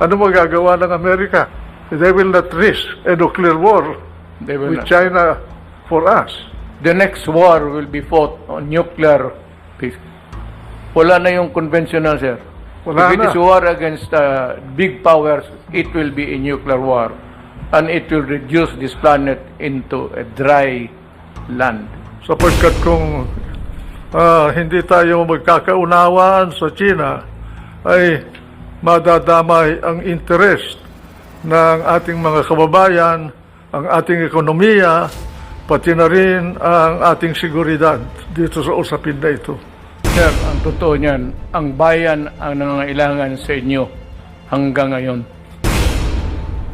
Ano magagawa ng Amerika? They will not risk a nuclear war They will with not. China for us. The next war will be fought on nuclear peace. Wala na yung conventional, sir. Wala If it na. is war against big powers, it will be a nuclear war. And it will reduce this planet into a dry land. Sapagkat kung hindi tayo magkakaunawaan sa China, ay madadamay ang interest ng ating mga kababayan, ang ating ekonomiya, pati na rin ang ating seguridad dito sa usapin na ito. Sir, ang totoo niyan, ang bayan ang nangangailangan sa inyo hanggang ngayon.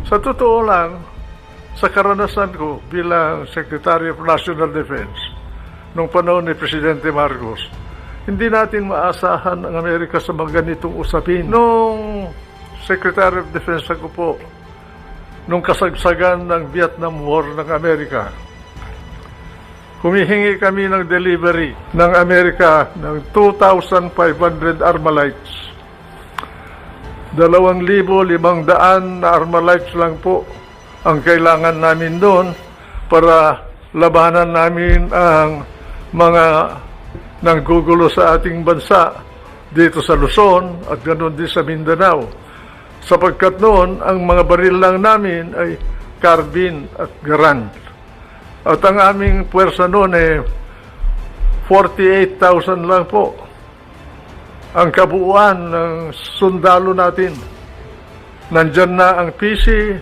Sa totoo lang, sa karanasan ko bilang Secretary of National Defense, nung panahon ni Presidente Marcos, hindi natin maasahan ang Amerika sa mga ganitong usapin. Nung Secretary of Defense ako po, nung kasagsagan ng Vietnam War ng Amerika, humihingi kami ng delivery ng Amerika ng 2,500 Armalites. 2,500 na Armalites lang po ang kailangan namin doon para labanan namin ang mga nanggugulo sa ating bansa dito sa Luzon at ganoon din sa Mindanao. Sapagkat noon, ang mga baril lang namin ay carbine at garand. At ang aming puwersa noon ay 48,000 lang po ang kabuuan ng sundalo natin. Nandyan na ang PC,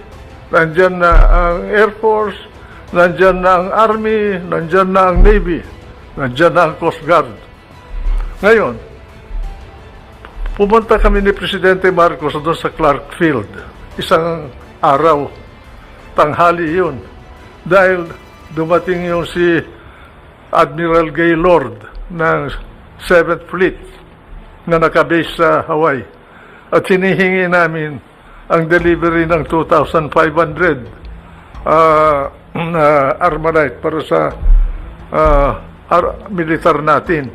nandyan na ang Air Force, nandyan na ang Army, nandyan na ang Navy, nandyan na ang Coast Guard. Ngayon, pumunta kami ni Presidente Marcos doon sa Clark Field. Isang araw, tanghali yun. Dahil dumating yung si Admiral Gaylord ng 7th Fleet na nakabase sa Hawaii. At hinihingi namin ang delivery ng 2,500 Armalite para sa militar natin.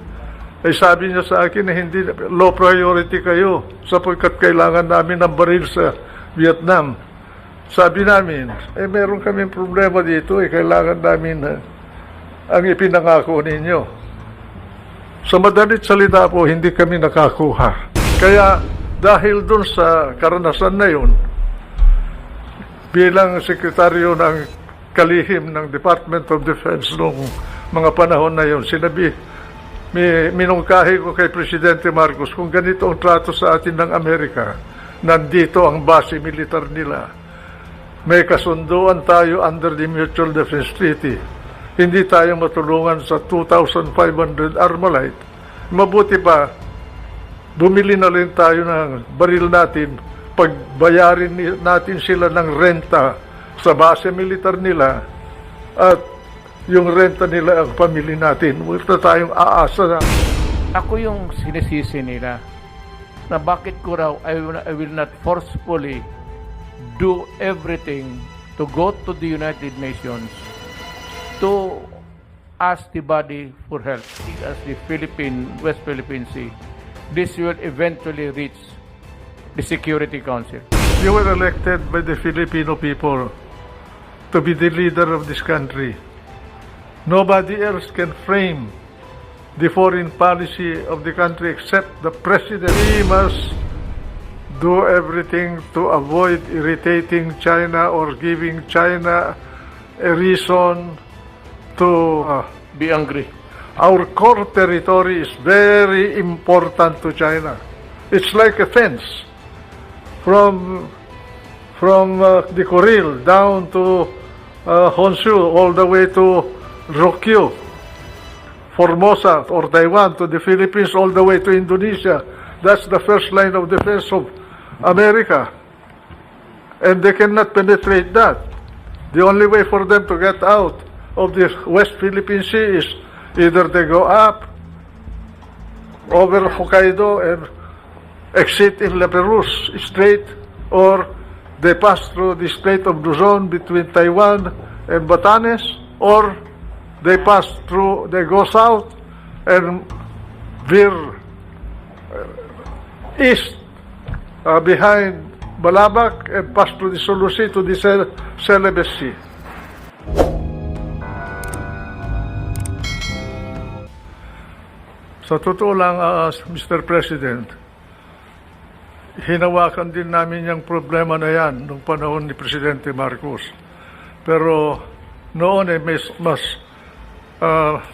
Ay sabi niya sa akin na hindi, low priority kayo sapagkat kailangan namin ng baril sa Vietnam. Sabi namin, meron kaming problema dito, kailangan namin ang ipinangako ninyo. Sa madalit salita po, hindi kami nakakuha. Kaya dahil dun sa karanasan na yun, bilang sekretaryo ng kalihim ng Department of Defense noong mga panahon na yun, minungkahi ko kay Presidente Marcos kung ganito ang trato sa atin ng Amerika, nandito ang base militar nila. May kasunduan tayo under the Mutual Defense Treaty. Hindi tayo matulungan sa 2,500 Armalite. Mabuti pa, bumili na rin tayo ng baril natin, pagbayarin natin sila ng renta sa base militar nila at yung renta nila ang pamili natin. Wala tayong aasa na. Ako yung sinisisi nila na bakit ko raw I will not forcefully do everything to go to the United Nations to ask the body for help as the West Philippine Sea. This will eventually reach the Security Council. You were elected by the Filipino people to be the leader of this country. Nobody else can frame the foreign policy of the country except the president. We must do everything to avoid irritating China or giving China a reason to Be angry. Our core territory is very important to China. It's like a fence from the Kuril down to Honshu all the way to Ryukyu, Formosa or Taiwan to the Philippines all the way to Indonesia. That's the first line of defense of America. And they cannot penetrate that. The only way for them to get out of the West Philippine Sea is either they go up over Hokkaido and exit in La Perouse Strait, or they pass through the Strait of Luzon between Taiwan and Batanes, or they go south and veer east behind balabak and pass to the solution to the celibacy. Sa totoo lang, Mr. President, hinawakan din namin yung problema na yan nung panahon ni Presidente Marcos. Pero noon ay mas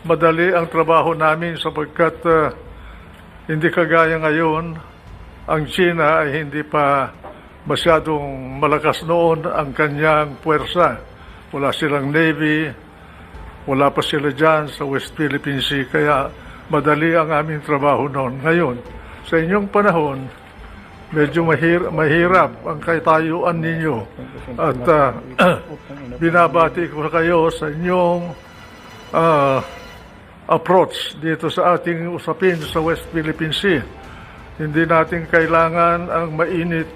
madali ang trabaho namin sapagkat hindi kagaya ngayon, ang China ay hindi pa masyadong malakas noon ang kanyang puwersa. Wala silang Navy, wala pa sila dyan sa West Philippine Sea, kaya madali ang aming trabaho noon. Ngayon, sa inyong panahon, medyo mahirap ang katayuan ninyo. At binabati ko kayo sa inyong approach dito sa ating usapin sa West Philippine Sea. Hindi natin kailangan ang mainit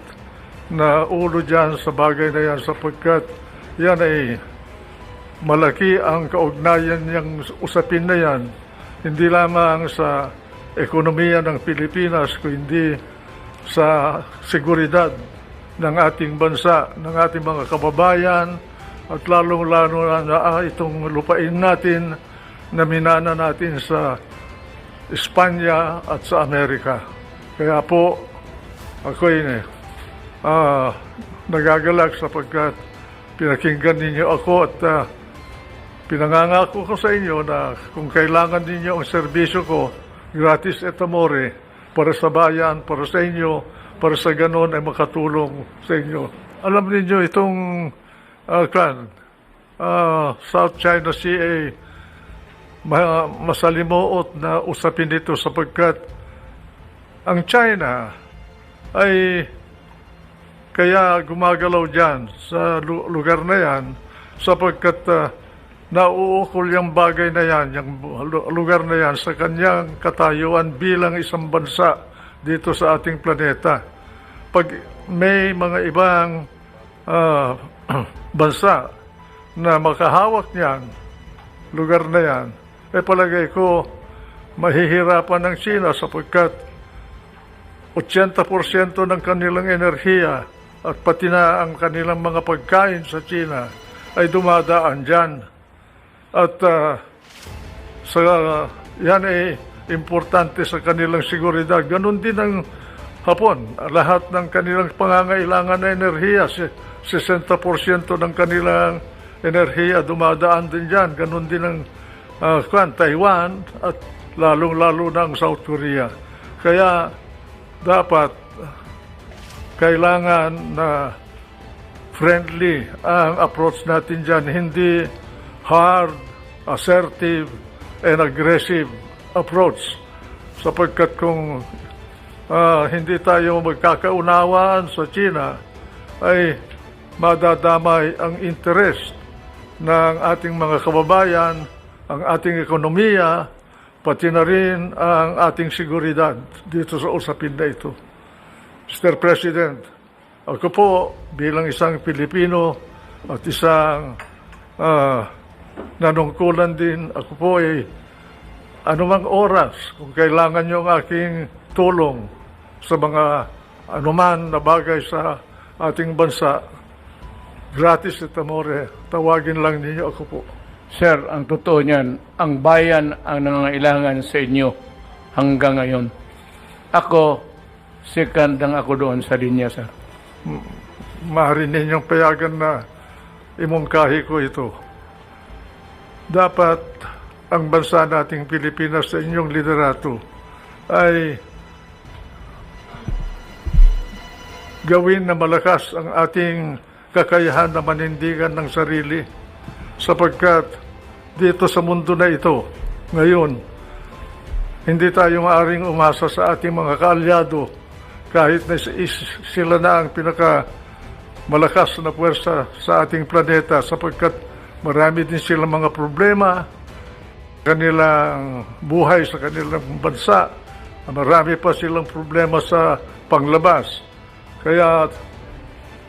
na ulo dyan sa bagay na yan sapagkat yan ay malaki ang kaugnayan niyang usapin na yan. Hindi lamang sa ekonomiya ng Pilipinas, kundi sa seguridad ng ating bansa, ng ating mga kababayan, at lalong-lalo na itong lupain natin na minana natin sa Espanya at sa Amerika. Kaya po, ako'y nagagalak sapagkat pinakinggan ninyo ako at pinangangako ko sa inyo na kung kailangan ninyo ang serbisyo ko, gratis et amore, para sa bayan, para sa inyo, para sa ganon ay makatulong sa inyo. Alam ninyo itong South China Sea ay masalimuot na usapin dito sapagkat ang China ay kaya gumagalaw dyan sa lugar na yan sapagkat nauukol yung bagay na yan, yung lugar na yan sa kanyang katayuan bilang isang bansa dito sa ating planeta. Pag may mga ibang bansa na makahawak niyan, lugar na yan, palagay ko mahihirapan ng China sapagkat 80% ng kanilang enerhiya at pati na ang kanilang mga pagkain sa China ay dumadaan dyan. At yan ay importante sa kanilang seguridad. Ganon din ang Hapon. Lahat ng kanilang pangangailangan na enerhiya, 60% ng kanilang enerhiya dumadaan din dyan. Ganon din ang Taiwan at lalong-lalo na ang South Korea. Kaya dapat kailangan na friendly ang approach natin dyan, hindi hard, assertive, and aggressive approach. Sapagkat kung hindi tayo magkakaunawaan sa China, ay madadamay ang interest ng ating mga kababayan, ang ating ekonomiya, pati na rin ang ating seguridad dito sa usapin na ito. Mr. President, ako po bilang isang Pilipino at isang nanungkulan din, ako po ay anumang oras kung kailangan nyo ang aking tulong sa mga anuman na bagay sa ating bansa, gratis et amore, tawagin lang ninyo ako po. Sir, ang totoo niyan, ang bayan ang nangangailangan sa inyo hanggang ngayon. Ako, second lang ako doon sa linya, sir. Maaari ninyong payagan na imungkahi ko ito. Dapat ang bansa nating Pilipinas sa inyong liderato ay gawin na malakas ang ating kakayahan na manindigan ng sarili sapagkat dito sa mundo na ito ngayon hindi tayo maaaring umasa sa ating mga kaalyado kahit na sila na ang pinaka malakas na puwersa sa ating planeta sapagkat marami din silang mga problema kanilang buhay sa kanilang bansa, marami pa silang problema sa panglabas. Kaya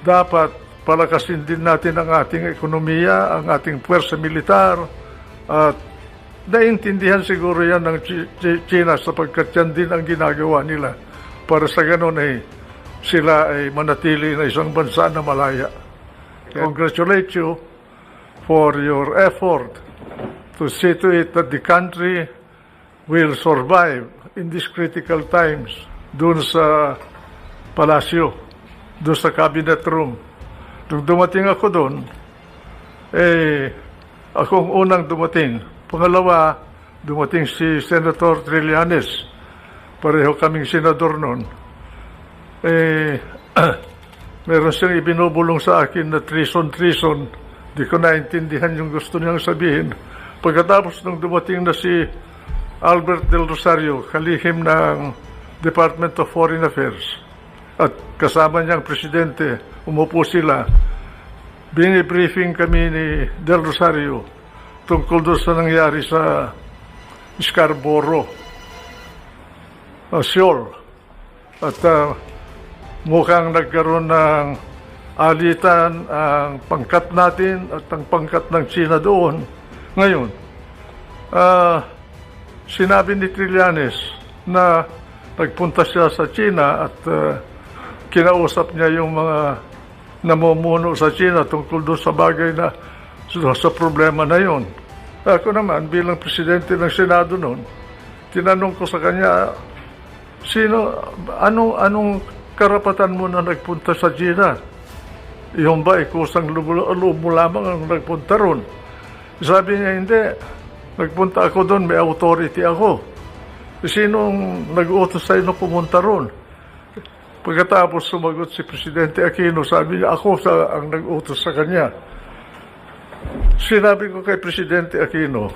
dapat palakasin din natin ang ating ekonomiya, ang ating puwersa militar, at naintindihan siguro yan ng China sapagkat yan din ang ginagawa nila. Para sa ganon ay sila ay manatili na isang bansa na malaya. Congratulate you for your effort to see to it that the country will survive in these critical times dun sa palasyo, dun sa cabinet room. Nung dumating ako dun, akong unang dumating. Pangalawa, dumating si Senator Trillanes. Pareho kaming senador noon. Meron siyang ibinubulong sa akin na treason. Di ko naintindihan yung gusto niyang sabihin. Pagkatapos nung dumating na si Albert Del Rosario, kalihim ng Department of Foreign Affairs, at kasama niyang presidente, umupo sila. Bini-briefing kami ni Del Rosario tungkol doon sa nangyari sa Scarborough, Seoul. At mukhang nagkaroon ng alitan ang pangkat natin at ang pangkat ng China doon. Ngayon, sinabi ni Trillanes na nagpunta siya sa China at kinausap niya yung mga namumuno sa China tungkol doon sa bagay na sa problema na yon. Ako naman, bilang presidente ng Senado noon, tinanong ko sa kanya, anong karapatan mo na nagpunta sa China? Yung ba, kusang loob mo lamang ang nagpunta ron? Sabi niya, hindi. Nagpunta ako doon, may authority ako. Sinong nag-utos sa'yo na pumunta ron? Pagkatapos sumagot si Presidente Aquino, sabi niya, ako ang nag-utos sa kanya. Sinabi ko kay Presidente Aquino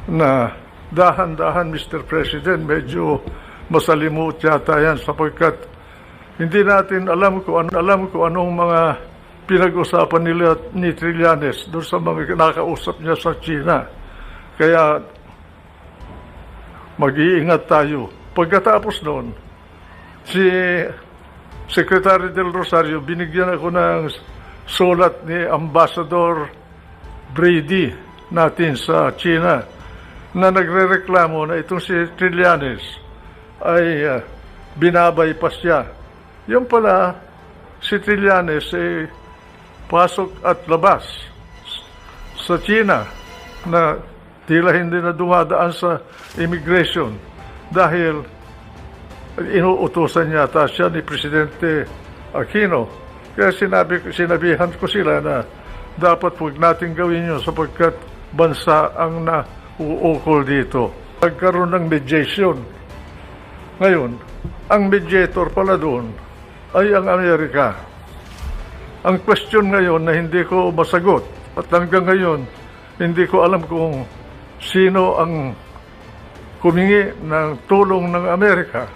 na dahan-dahan, Mr. President, medyo masalimuot yata yan sapagkat hindi natin alam kung anong mga pinag-usapan nila ni Trillanes doon sa mga nakausap niya sa China. Kaya mag-iingat tayo. Pagkatapos noon, si Secretary Del Rosario, binigyan ako ng sulat ni Ambassador Brady natin sa China na nagrereklamo na itong si Trillanes ay binabypass siya. Yung pala, si Trillanes ay pasok at labas sa China na tila hindi na dumadaan sa immigration dahil inuutusan yata siya ni Presidente Aquino. Kaya sinabihan ko sila na dapat huwag natin gawin yun sapagkat bansa ang nauukol dito. Nagkaroon ng mediation. Ngayon, ang mediator pala doon ay ang Amerika. Ang question ngayon na hindi ko masagot at hanggang ngayon hindi ko alam kung sino ang humingi ng tulong ng Amerika.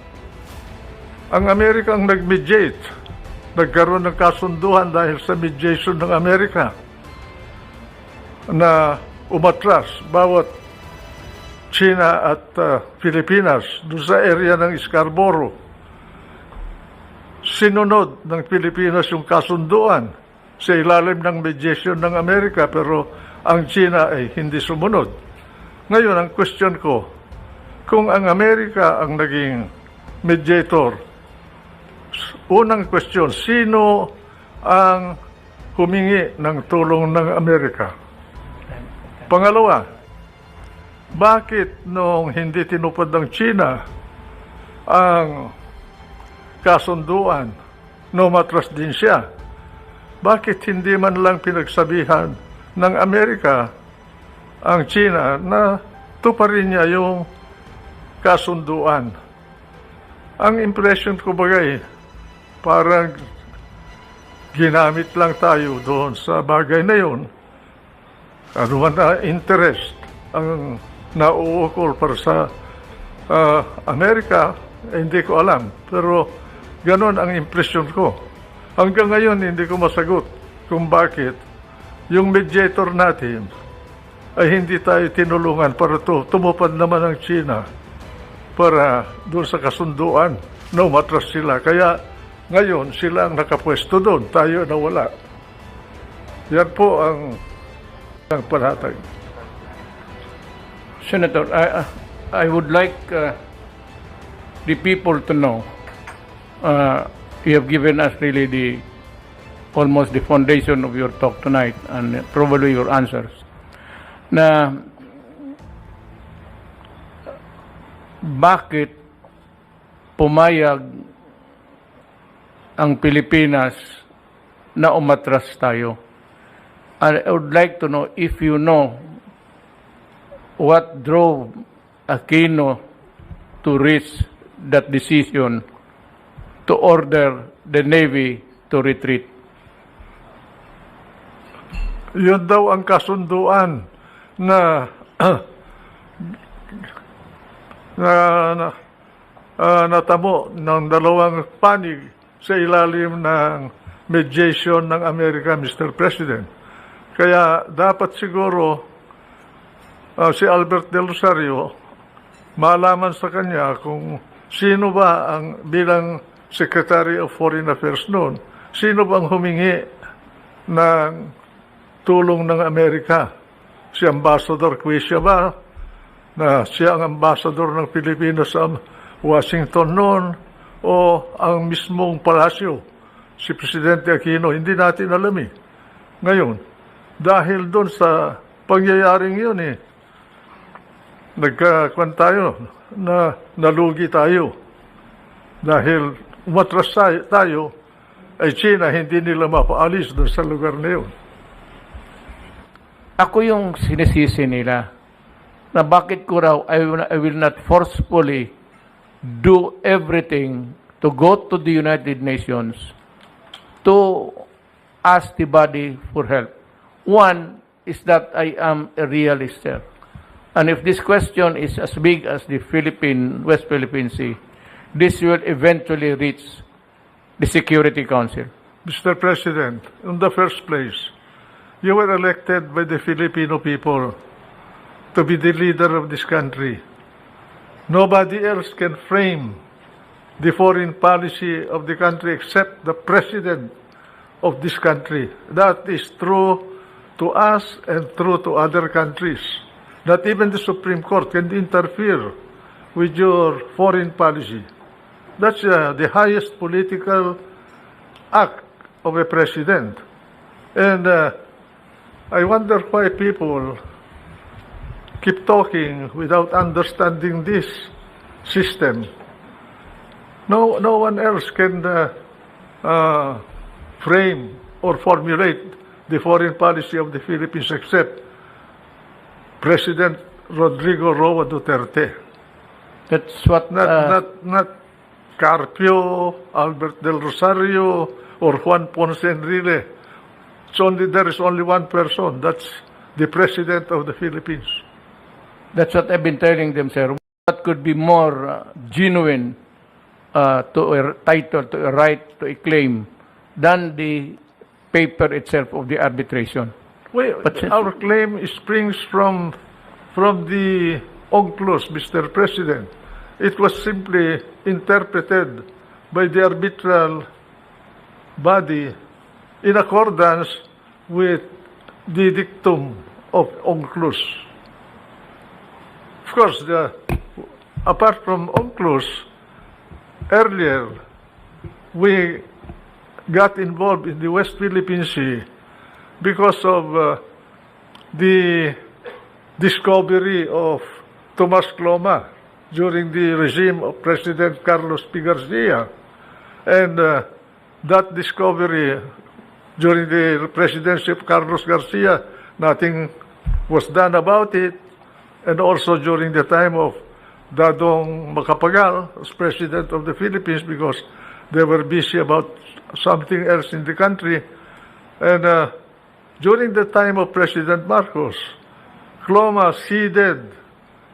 Ang Amerika ang nag-mediate. Nagkaroon ng kasunduan dahil sa mediation ng Amerika na umatras bawat China at Pilipinas doon sa area ng Scarborough. Sinunod ng Pilipinas yung kasunduan sa ilalim ng mediation ng Amerika pero ang China ay hindi sumunod. Ngayon, ang question ko, kung ang Amerika ang naging mediator, unang question, sino ang humingi ng tulong ng Amerika? Pangalawa, bakit nung hindi tinupad ng China ang kasunduan, umatras din siya? Bakit hindi man lang pinagsabihan ng Amerika ang China na tuparin niya yung kasunduan? Ang impression ko bagay, parang ginamit lang tayo doon sa bagay na yun. Ano man na interest ang nauukol para sa Amerika, hindi ko alam. Pero ganon ang impression ko. Hanggang ngayon, hindi ko masagot kung bakit yung mediator natin ay hindi tayo tinulungan para tumupad naman ang China para doon sa kasunduan na umatras sila. Kaya ngayon, sila ang nakapwesto doon, tayo nawala. Yan po ang panatag. Senator, I would like the people to know you have given us really the almost the foundation of your talk tonight and probably your answers. Na bakit pumayag ang Pilipinas na umatras tayo? And I would like to know if you know what drove Aquino to reach that decision to order the Navy to retreat. Yun daw ang kasunduan na natamo ng dalawang panig sa ilalim ng mediation ng Amerika, Mr. President. Kaya dapat siguro si Albert Del Rosario malaman sa kanya kung sino ba ang bilang Secretary of Foreign Affairs noon, sino bang humingi ng tulong ng Amerika? Si Ambassador Quisha ba, na siya ang ambassador ng Pilipinas sa Washington noon, o ang mismong palasyo, si Presidente Aquino? Hindi natin alam eh. Ngayon, dahil doon sa pangyayaring yun nagkakuan tayo, na nalugi tayo. Dahil umatras tayo, ay China, hindi nila mapaalis doon sa lugar na yun. Ako yung sinisisi nila na bakit ko raw I will not forcefully do everything to go to the United Nations to ask the body for help. One is that I am a realist, sir. And if this question is as big as the West Philippine Sea, this will eventually reach the Security Council. Mr. President, in the first place, you were elected by the Filipino people to be the leader of this country. Nobody else can frame the foreign policy of the country except the president of this country. That is true to us and true to other countries. Not even the Supreme Court can interfere with your foreign policy. That's the highest political act of a president. And I wonder why people keep talking without understanding this system. No one else can frame or formulate the foreign policy of the Philippines except President Rodrigo Roa Duterte. That's what Not Carpio, Albert Del Rosario, or Juan Ponce Enrile. There is only one person. That's the President of the Philippines. That's what I've been telling them, sir. What could be more genuine to a title, to a right, to a claim, than the paper itself of the arbitration? Our claim springs from the UNCLOS, Mr. President. It was simply interpreted by the arbitral body in accordance with the dictum of UNCLOS. Of course, apart from UNCLOS, earlier we got involved in the West Philippine Sea because of the discovery of Tomas Cloma during the regime of President Carlos P. Garcia. And that discovery during the presidency of Carlos Garcia, nothing was done about it. And also during the time of Dadong Macapagal as President of the Philippines, because they were busy about something else in the country. And during the time of President Marcos, Cloma ceded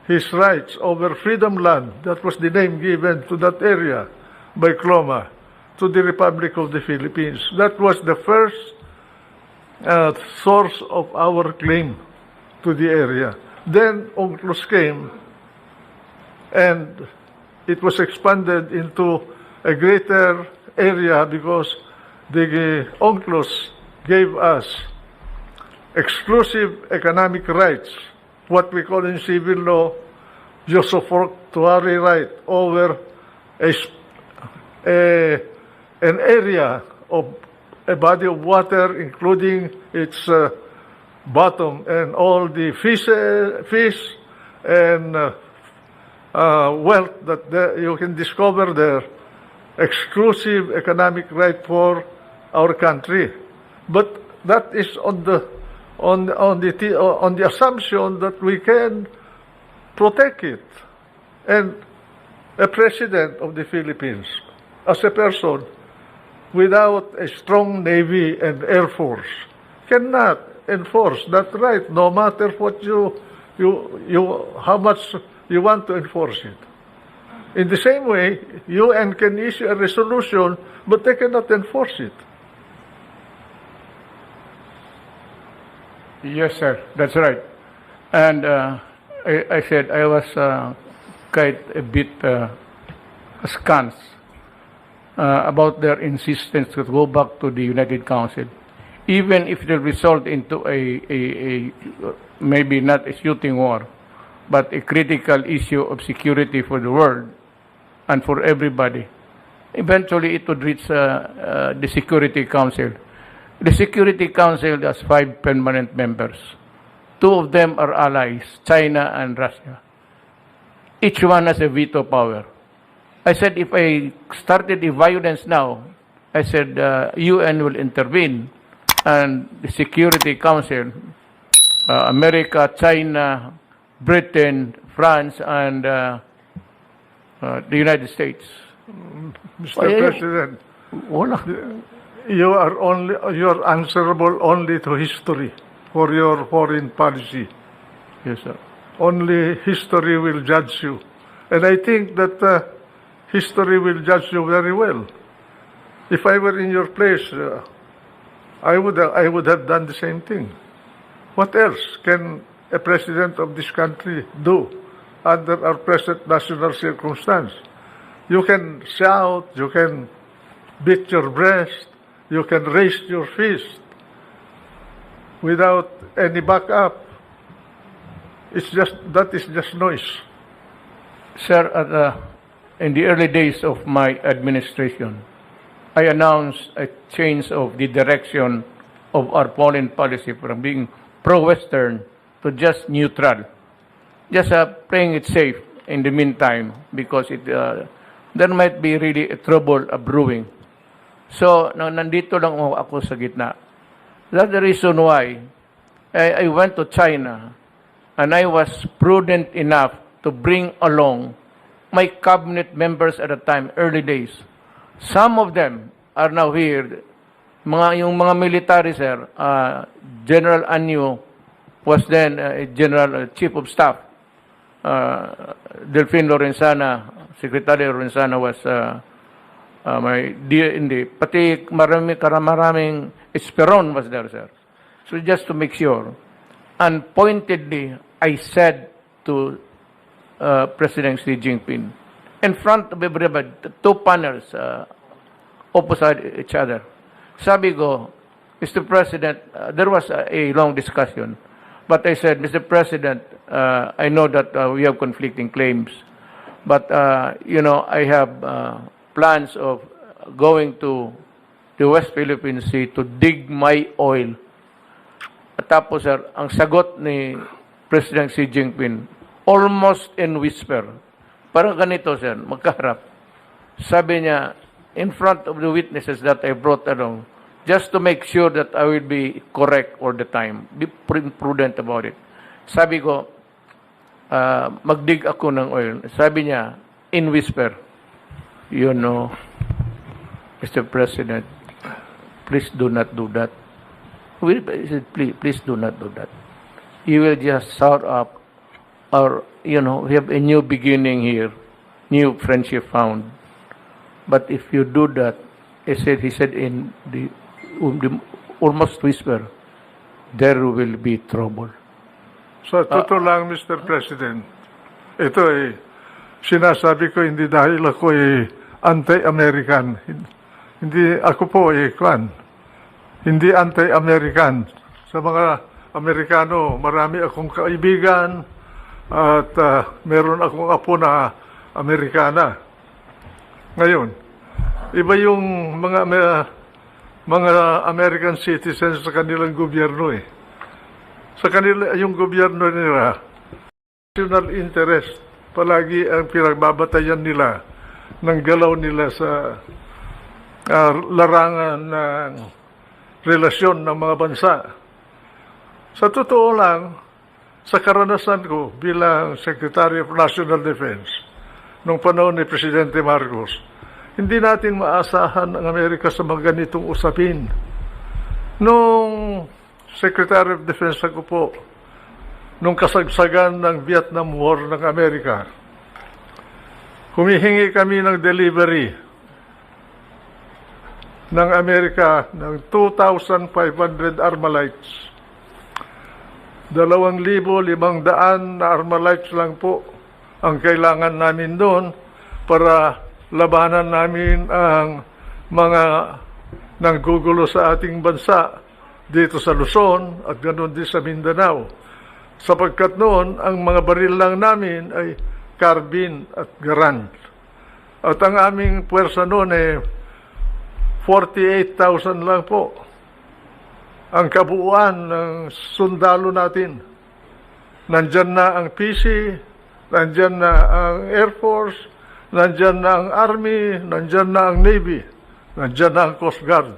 his rights over Freedom Land, that was the name given to that area by Cloma, to the Republic of the Philippines. That was the first source of our claim to the area. Then UNCLOS came, and it was expanded into a greater area because the UNCLOS gave us exclusive economic rights, what we call in civil law, usufructuary right over a an area of a body of water, including its bottom and all the fish and wealth that you can discover there, exclusive economic right for our country. But that is on the assumption that we can protect it. And a president of the Philippines, as a person without a strong navy and air force, cannot enforce that right, no matter what how much you want to enforce it. In the same way, UN can issue a resolution, but they cannot enforce it. Yes, sir. That's right. And I said I was quite a bit askance about their insistence to go back to the United Council, even if it will result into a maybe not a shooting war, but a critical issue of security for the world and for everybody. Eventually, it would reach the Security Council. The Security Council has 5 permanent members. 2 of them are allies, China and Russia. Each one has a veto power. I said, if I started the violence now, I said, UN will intervene, and the Security Council, America, China, Britain, France, and the United States. Mr. President, Wala. you are answerable only to history for your foreign policy. Yes, sir. Only history will judge you. And I think that history will judge you very well. If I were in your place, I would have done the same thing. What else can a president of this country do under our present national circumstance? You can shout, you can beat your breast, you can raise your fist without any backup. That is just noise. Sir, in the early days of my administration, I announced a change of the direction of our foreign policy from being pro-Western to just neutral. Just playing it safe in the meantime, because there might be really a trouble brewing. So, nandito lang ako sa gitna. That's the reason why I went to China, and I was prudent enough to bring along my cabinet members at the time, early days. Some of them are now here. Yung mga military, sir, General Anyo was then General Chief of Staff. Delphine Lorenzana, Secretary Lorenzana was my DND. Pati maraming Esperon was there, sir. So just to make sure, and pointedly, I said to President Xi Jinping, in front of everybody, 2 panels opposite each other. Sabi ko, Mr. President, there was a long discussion, but I said, Mr. President, I know that we have conflicting claims, but, I have plans of going to the West Philippine Sea to dig my oil. At tapos, sir, ang sagot ni President Xi Jinping, almost in whisper, parang ganito, sir, magkaharap. Sabi niya, in front of the witnesses that I brought along, just to make sure that I will be correct all the time. Be prudent about it. Sabi ko, magdig ako ng oil. Sabi niya, in whisper, Mr. President, please do not do that. Please do not do that. You will just start up, or, we have a new beginning here, new friendship found. But if you do that, he said in the almost whisper, there will be trouble. So, totoo lang, Mr. President. Ito sinasabi ko hindi dahil ako anti-American. Hindi ako po hindi anti-American. Sa mga Amerikano, marami akong kaibigan at meron akong apo na Amerikana. Ngayon, Iba yung mga American citizens sa kanilang gobyerno eh. Sa kanila, yung gobyerno nila, national interest, palagi ang pinagbabatayan nila ng galaw nila sa larangan ng relasyon ng mga bansa. Sa totoo lang, sa karanasan ko bilang Secretary of National Defense noong panahon ni Presidente Marcos, hindi natin maasahan ang Amerika sa mga ganitong usapin. Noong Secretary of Defense ako po, nung kasagsagan ng Vietnam War ng Amerika, humihingi kami ng delivery ng Amerika ng 2,500 Armalites. 2,500 na Armalites lang po ang kailangan namin doon para labanan namin ang mga nanggugulo sa ating bansa dito sa Luzon at ganoon din sa Mindanao. Sapagkat noon, ang mga baril lang namin ay carbine at garand. At ang aming puwersa noon ay 48,000 lang po ang kabuuan ng sundalo natin. Nandyan na ang PC, nandyan na ang Air Force, nandyan na ang Army, nandyan na ang Navy, nandyan na ang Coast Guard.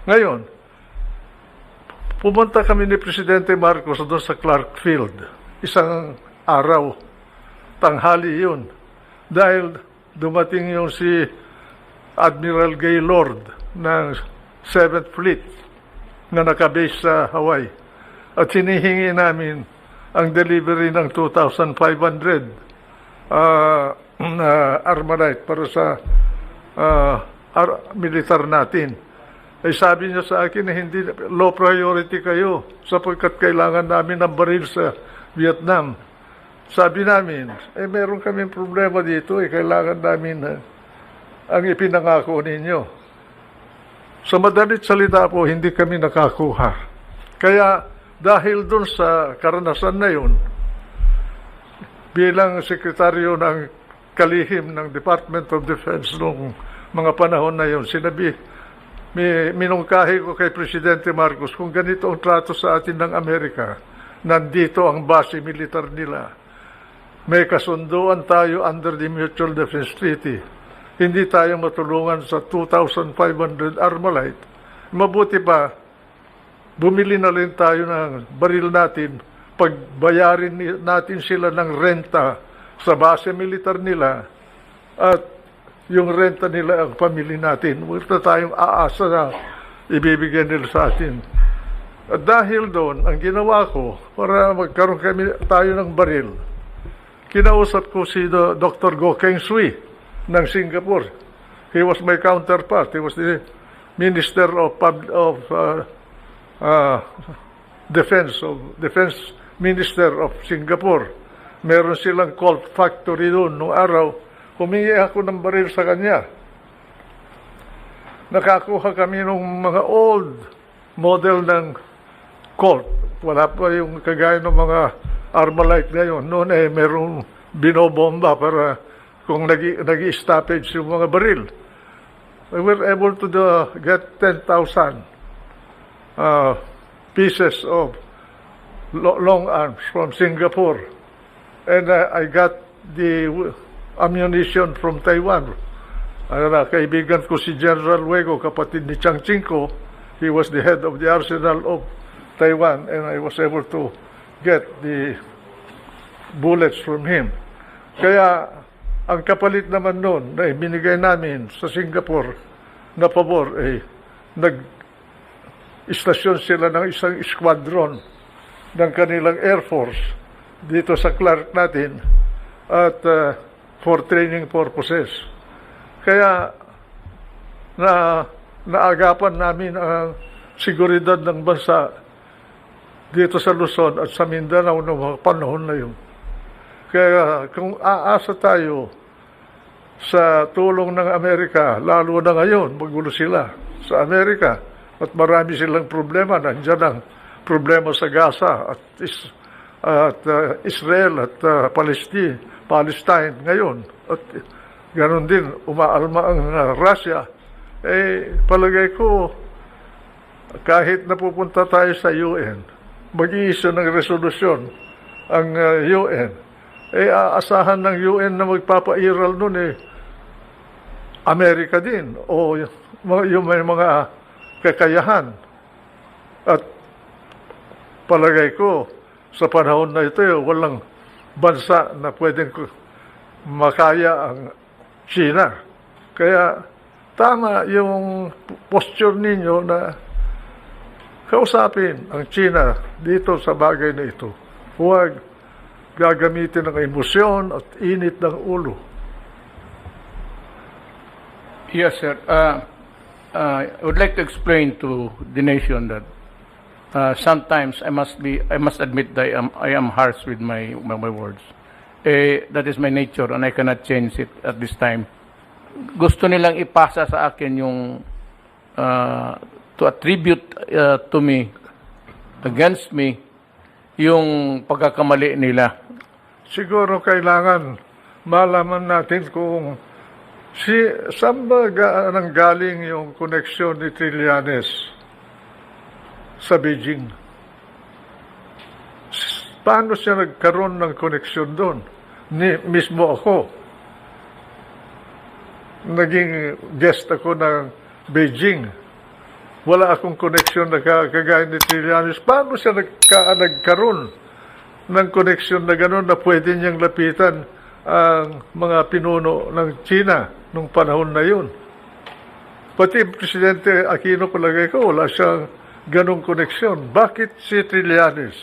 Ngayon, pumunta kami ni Presidente Marcos doon sa Clark Field. Isang araw, tanghali yun. Dahil dumating yung si Admiral Gaylord ng 7th Fleet na nakabase sa Hawaii. At hinihingi namin ang delivery ng 2,500 na Armalite para sa militar natin. Ay sabi niya sa akin na hindi low priority kayo sapagkat kailangan namin ng baril sa Vietnam. Sabi namin, meron kaming problema dito, kailangan namin ang ipinangako ninyo. Sa madalit salita po, hindi kami nakakuha. Kaya dahil dun sa karanasan na yun, bilang sekretaryo ng kalihim ng Department of Defense noong mga panahon na yun, minungkahi ko kay Presidente Marcos kung ganito ang trato sa atin ng Amerika, nandito ang base militar nila. May kasunduan tayo under the Mutual Defense Treaty. Hindi tayo matulungan sa 2,500 Armalite. Mabuti pa, bumili na rin tayo ng baril natin, pagbayarin natin sila ng renta sa base militar nila at yung renta nila ang pamili natin. Wala tayong aasa na ibibigay nila sa atin. At dahil doon, ang ginawa ko, para magkaroon tayo ng baril, kinausap ko si Dr. Goh Keng Swee ng Singapore. He was my counterpart. He was the Minister of Defense Minister of Singapore. Meron silang Colt factory doon. Noong araw, humingi ako ng baril sa kanya. Nakakuha kami ng mga old model ng Colt. Wala pa yung kagaya ng mga Armalite ngayon. Noon merong binobomba para kung nag-stoppage yung mga baril. We were able to get 10,000 pieces of long arms from Singapore. And I got the ammunition from Taiwan. Kaibigan ko si General Wego, kapatid ni Chiang Ching-ko. He was the head of the arsenal of Taiwan, and I was able to get the bullets from him. Kaya ang kapalit naman noon na binigay namin sa Singapore na pabor, nag-istasyon sila ng isang squadron ng kanilang Air Force dito sa Clark natin at for training purposes. Kaya naagapan namin ang seguridad ng bansa dito sa Luzon at sa Mindanao noong mga panahon na yun. Kaya kung aasa tayo sa tulong ng Amerika, lalo na ngayon, magulo sila sa Amerika at marami silang problema. Nandiyan ang problema sa Gaza at Israel at Palestine ngayon. At ganon din, umaalma ang Russia. Palagay ko, kahit napupunta tayo sa UN, mag-i-issue ng resolusyon ang UN, aasahan ng UN na magpapairal nun Amerika din o yung may mga kakayahan. At palagay ko, sa panahon na ito, walang bansa na pwedeng makaya ang China. Kaya tama yung posture ninyo na kausapin ang China dito sa bagay na ito. Huwag gagamitin ng emosyon at init ng ulo. Yes, sir. I would like to explain to the nation that sometimes I must admit that I am harsh with my words. That is my nature and I cannot change it at this time. Gusto nilang ipasa sa akin yung to attribute to me, against me, yung pagkakamali nila. Siguro kailangan malaman natin kung saan ba nanggaling yung koneksyon ni Trillanes sa Beijing. Paano siya nagkaroon ng koneksyon doon? Mismo ako. Naging guest ako ng Beijing. Wala akong koneksyon na kagaya ni Trillanes. Paano siya nagkaroon ng koneksyon na gano'n na pwede niyang lapitan ang mga pinuno ng China nung panahon na yun? Pati Presidente Aquino, palagay ko, wala siyang ganong koneksyon. Bakit si Trillanes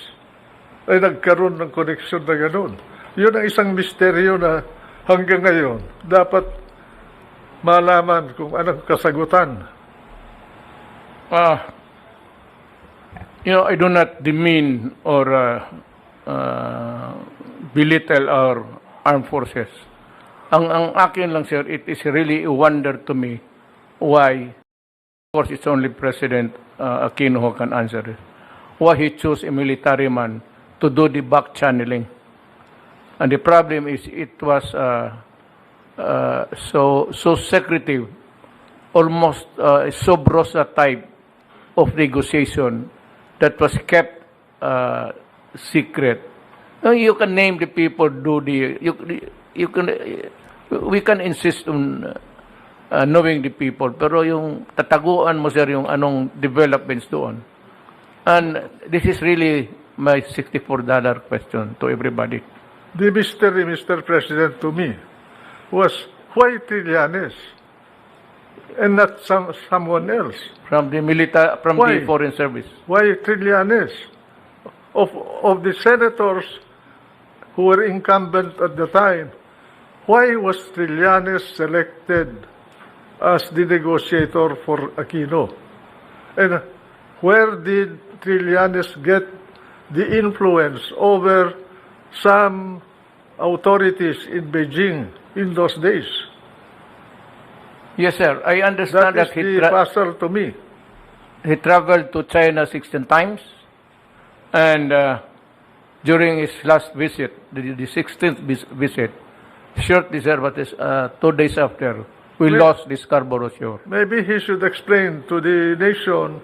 ay nagkaroon ng koneksyon na gano'n? Yun ang isang misteryo na hanggang ngayon dapat malaman kung anong kasagutan. I do not demean or belittle our armed forces. Ang akin lang, sir, it is really a wonder to me why, of course, it's only President Aquino who can answer it, why he chose a military man to do the back channeling. And the problem is it was so secretive, almost sub rosa type of negotiation that was kept secret. Now, you can name the people, we can insist on knowing the people, pero yung tataguan mo, sir, yung anong developments doon. And this is really my $64 question to everybody. The mystery, Mr. President, to me, was why Trillanes and not someone else? From the Why? the foreign service. Why Trillanes? Of the senators who were incumbent at the time, why was Trillanes selected as the negotiator for Aquino? And where did Trillanes get the influence over some authorities in Beijing in those days? Yes, sir. I understand That that, is the puzzle to me. he traveled to China 16 times. And during his last visit, the 16th visit, shortly, sir, but 2 days after, we lost the Scarborough Shoal. Maybe he should explain to the nation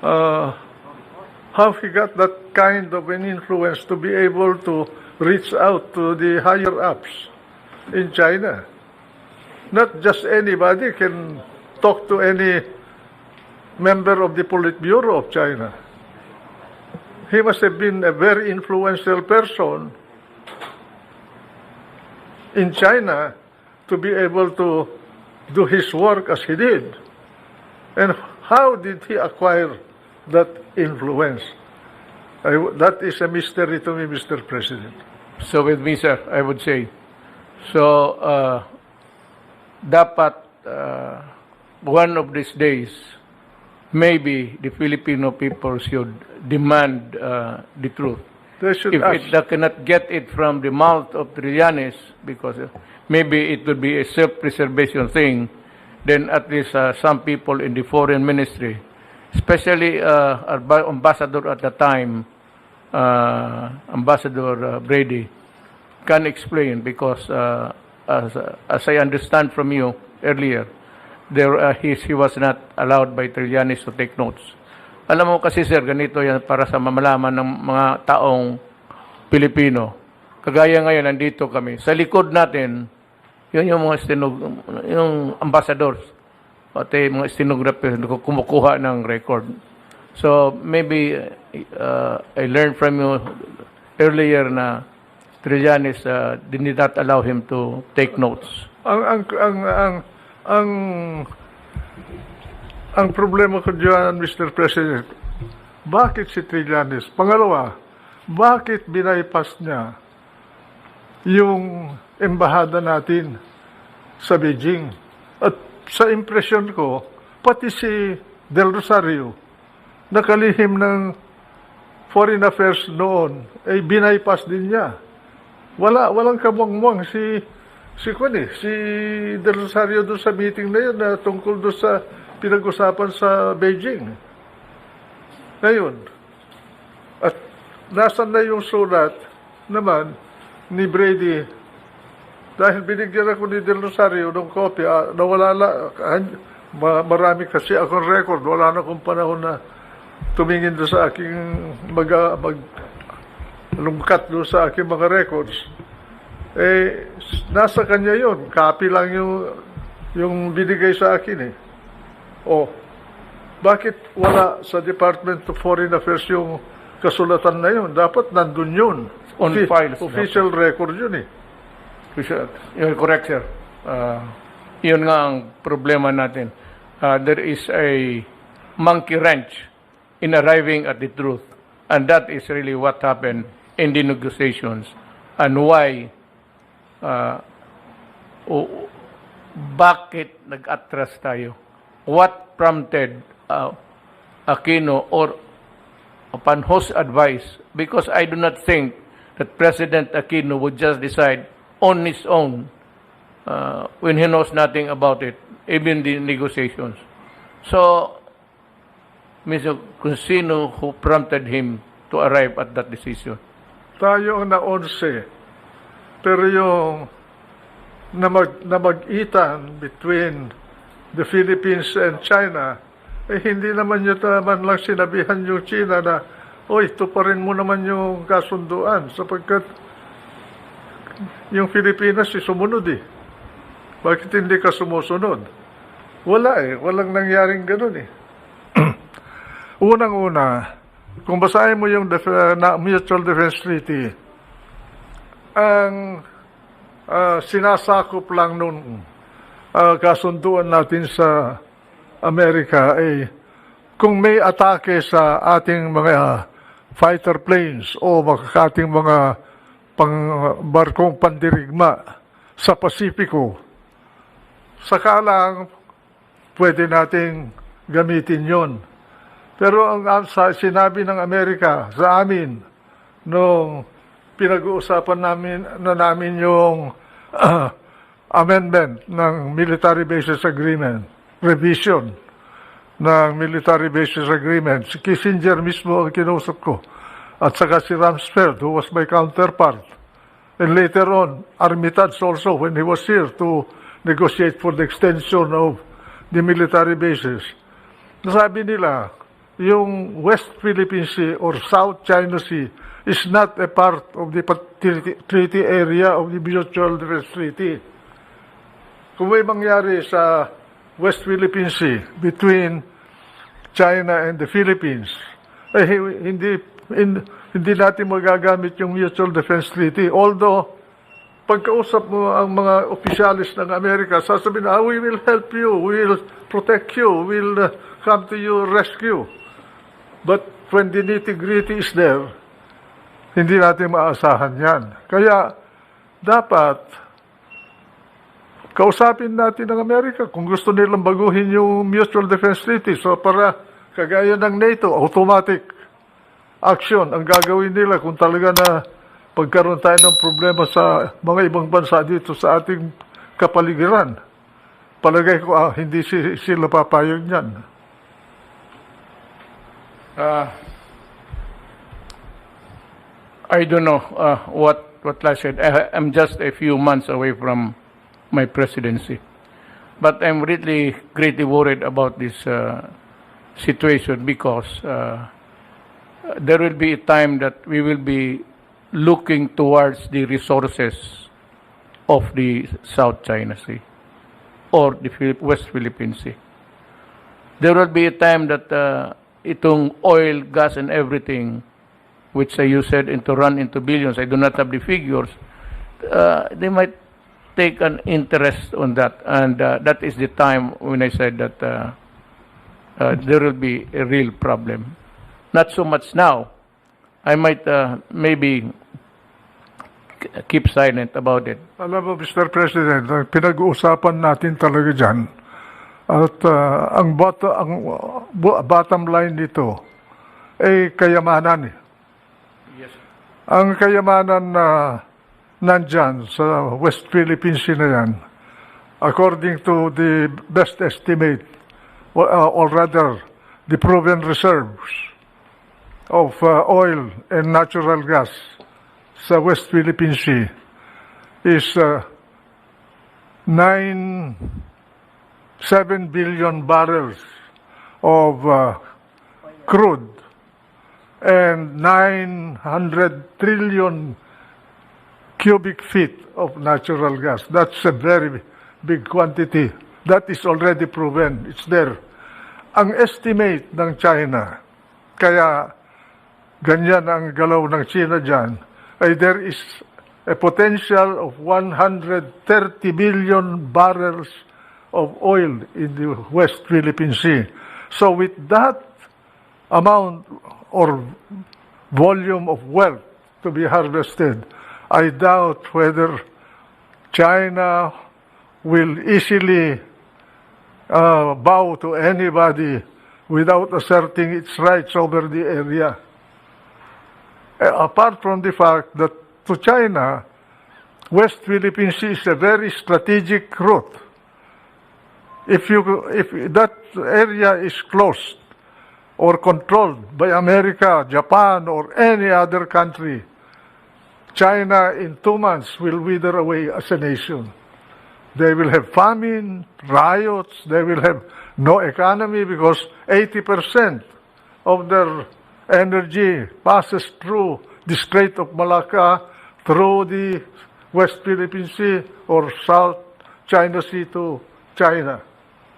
how he got that kind of an influence to be able to reach out to the higher-ups in China. Not just anybody can talk to any member of the Politburo of China. He must have been a very influential person in China to be able to do his work as he did. And how did he acquire that influence? That is a mystery to me, Mr. President. So with me, sir, I would say, so dapat one of these days, maybe the Filipino people should demand the truth. They should If ask. they cannot get it from the mouth of Trillanes, because maybe it would be a self-preservation thing, then at least some people in the foreign ministry, especially our ambassador at the time, Ambassador Brady, can explain, because as I understand from you earlier, he was not allowed by Trillanes to take notes. Alam mo kasi sir, ganito yan para sa mamalaman ng mga taong Pilipino. Kagaya ngayon, nandito kami. Sa likod natin, yun yung mga yung ambassadors, pati mga stenographers kumukuha ng record. So maybe I learned from you earlier na Trillanes did not allow him to take notes. Ang problema ko diyan, Mr. President, bakit si Trillanes? Pangalawa, bakit binaypas niya yung embahada natin sa Beijing? At sa impresyon ko, pati si Del Rosario, nakalihim ng Foreign Affairs noon, ay binaypas din niya. Walang kamuang-muang si Del Rosario doon sa meeting na yun na tungkol doon sa pinag-usapan sa Beijing. Ngayon, at nasan na yung sulat naman ni Brady, dahil binigyan ako ni Del Rosario ng kopya, marami kasi akong record, wala na akong panahon na tumingin doon sa aking lumkat doon sa aking mga records. Nasa kanya yon, copy lang yung binigay sa akin eh. Bakit wala sa Department of Foreign Affairs yung kasulatan na yun? Dapat nandun yun. On files. Official record yun eh. You're correct, sir. Yun nga ang problema natin. There is a monkey wrench in arriving at the truth. And that is really what happened in the negotiations. And why bakit nag-atras tayo? What prompted Aquino or upon whose advice? Because I do not think that President Aquino would just decide on his own when he knows nothing about it, even the negotiations. So, Mr. Consino, who prompted him to arrive at that decision? Tayo ang na-11. Pero yung na mag-itan between the Philippines and China, hindi naman yun naman lang sinabihan yung China na, oy, tuparin mo naman yung kasunduan sapagkat yung Pilipinas sumunod eh. Bakit hindi ka sumusunod? Wala eh. Walang nangyaring ganun eh. Unang-una, kung basahin mo yung Mutual Defense Treaty, ang sinasakop lang nung kasunduan natin sa Amerika ay kung may atake sa ating mga fighter planes o ating mga barkong pandirigma sa Pasipiko, saka lang pwede nating gamitin yon. Pero ang sinabi ng Amerika sa amin nung pinag-uusapan namin yung amendment ng Military Bases Agreement, revision ng Military Bases Agreement, si Kissinger mismo ang kinausap ko, at saka si Rumsfeld, who was my counterpart, and later on, Armitage also, when he was here to negotiate for the extension of the military bases. Nasabi nila, yung West Philippine Sea or South China Sea is not a part of the treaty area of the Mutual Defense Treaty. Kung may mangyari sa West Philippine Sea between China and the Philippines, hindi natin magagamit yung Mutual Defense Treaty. Although, pagkausap mo ang mga opisyalis ng Amerika, sasabihin na, we will help you, we will protect you, we will come to your rescue. But when the nitty-gritty is there, hindi natin maasahan yan. Kaya, dapat, kausapin natin ng Amerika kung gusto nilang baguhin yung Mutual Defense Treaty. So, para kagaya ng NATO, automatic action ang gagawin nila kung talaga na pagkaroon tayo ng problema sa mga ibang bansa dito sa ating kapaligiran. Palagay ko, hindi sila papayag niyan. I don't know what I said. I'm just a few months away from my presidency. But I'm really greatly worried about this situation because there will be a time that we will be looking towards the resources of the South China Sea or the West Philippine Sea. There will be a time that itong oil, gas, and everything, which you said to run into billions, I do not have the figures, they might take an interest on that. And that is the time when I said that there will be a real problem. Not so much now. I might maybe keep silent about it. Alam mo, Mr. President, ang pinag-uusapan natin talaga dyan, at ang bottom line nito ay kayamanan. Yes. Ang kayamanan na nandyan sa West Philippine Sea na yan, according to the best estimate, or rather, the proven reserves of oil and natural gas sa West Philippine Sea is 7 billion barrels of crude and 900 trillion cubic feet of natural gas. That's a very big quantity. That is already proven. It's there. Ang estimate ng China, kaya ganyan ang galaw ng China dyan, ay there is a potential of 130 billion barrels of oil in the West Philippine Sea. So with that amount or volume of wealth to be harvested, I doubt whether China will easily bow to anybody without asserting its rights over the area. Apart from the fact that to China, West Philippine Sea is a very strategic route. If that area is closed or controlled by America, Japan, or any other country, China in 2 months will wither away as a nation. They will have famine, riots, they will have no economy because 80% of their energy passes through the Strait of Malacca, through the West Philippine Sea or South China Sea to China.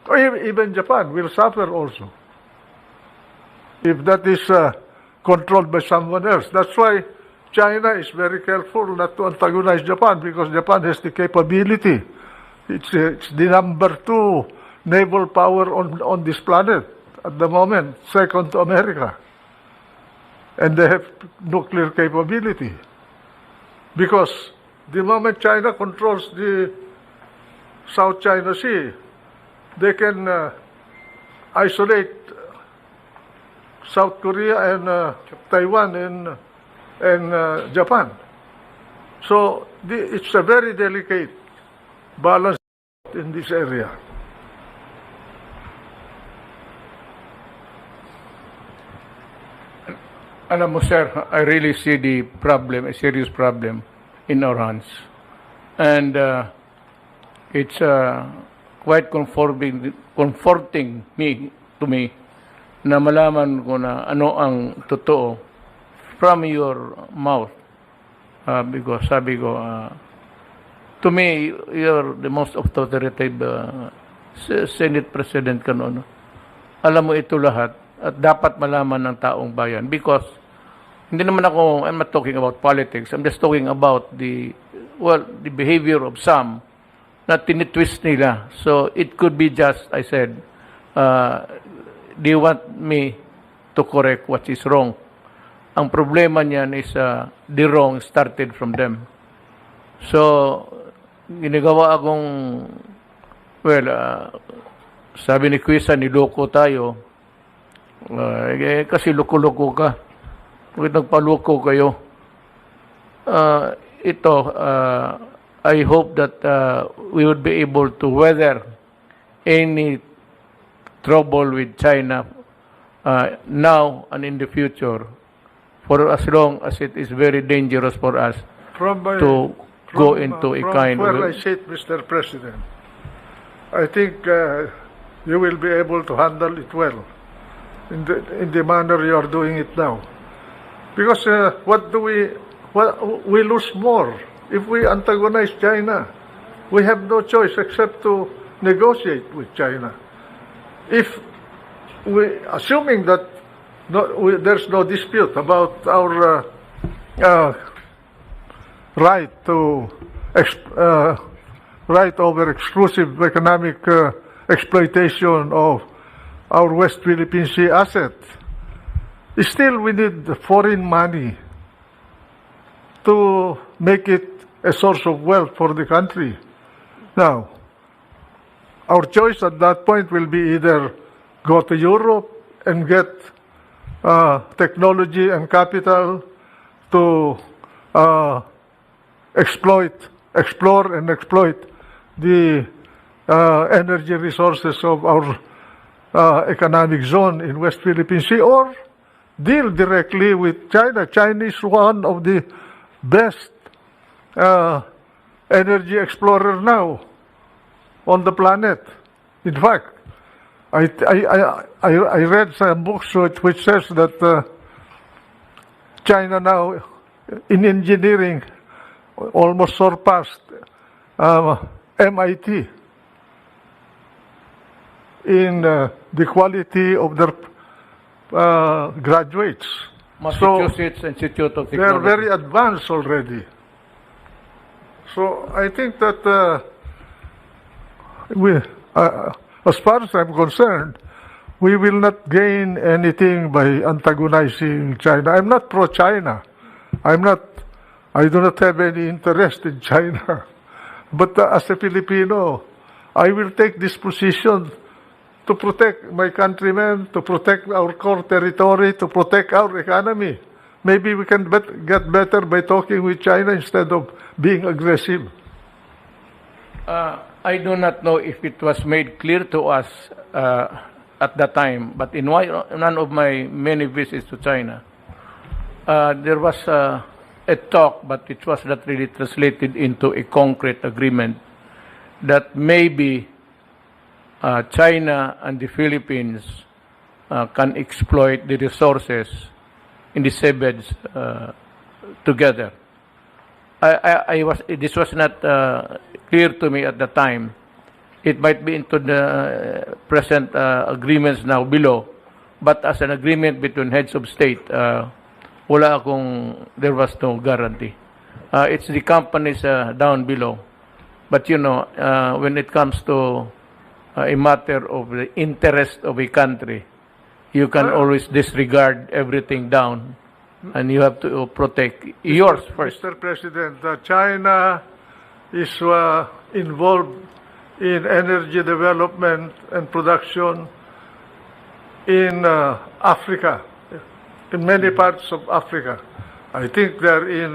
Or even Japan will suffer also if that is controlled by someone else. That's why China is very careful not to antagonize Japan because Japan has the capability. It's the number 2 naval power on this planet at the moment, second to America. And they have nuclear capability. Because the moment China controls the South China Sea, they can isolate South Korea and Taiwan and Japan. So it's a very delicate balance in this area. Alam mo, sir, I really see the problem, a serious problem in our hands. And it's quite comforting to me na malaman ko na ano ang totoo from your mouth. Because sabi ko, to me, you're the most authoritative Senate President ka noon. Alam mo ito lahat at dapat malaman ng taong bayan because hindi naman ako, I'm not talking about politics, I'm just talking about the behavior of some na tinitwist nila. So it could be just, I said, they want me to correct what is wrong. Ang problema niyan is the wrong started from them. So, ginagawa akong, sabi ni Quisa, niloko tayo. Kasi loko-loko ka. Bakit nagpaloko kayo? I hope that we would be able to weather any trouble with China now and in the future for as long as it is very dangerous for us go into a from kind where I of... sit, Mr. President, I think you will be able to handle it well in the manner you are doing it now. Because what we lose more if we antagonize China. We have no choice except to negotiate with China. If assuming that there's no dispute about our right over exclusive economic exploitation of our West Philippine Sea asset, still we need foreign money to make it a source of wealth for the country. Now, our choice at that point will be either go to Europe and get technology and capital to explore and exploit the energy resources of our economic zone in West Philippine Sea, or deal directly with China. China is one of the best energy explorer now on the planet. In fact, I read some books which says that China now in engineering almost surpassed MIT in the quality of their graduates. Massachusetts Institute of They are Technology. very advanced already. So I think that as far as I'm concerned, we will not gain anything by antagonizing China. I'm not pro-China. I do not have any interest in China. But as a Filipino, I will take this position to protect my countrymen, to protect our core territory, to protect our economy. Maybe we can get better by talking with China instead of being aggressive. I do not know if it was made clear to us at that time, but in none of my many visits to China, there was a talk, but it was not really translated into a concrete agreement that maybe China and the Philippines can exploit the resources in the seabeds together. This was not clear to me at the time. It might be into the present agreements now below, but as an agreement between heads of state, there was no guarantee. It's the companies down below. But when it comes to a matter of the interest of a country, you can always disregard everything down, and you have to protect yours first. Mr. President, China is involved in energy development and production in Africa, in many parts of Africa. I think they're in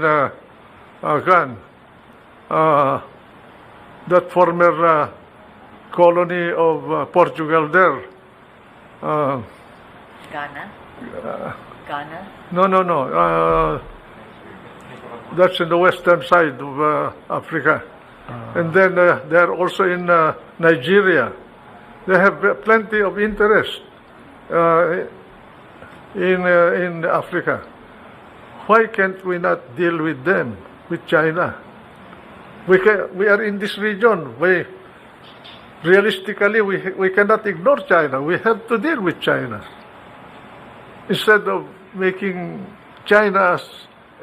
that former colony of Portugal there. Ghana? Ghana? No. That's in the western side of Africa. And then they're also in Nigeria. They have plenty of interest in Africa. Why can't we not deal with them, with China? We are in this region. Realistically, we cannot ignore China. We have to deal with China. Instead of making China as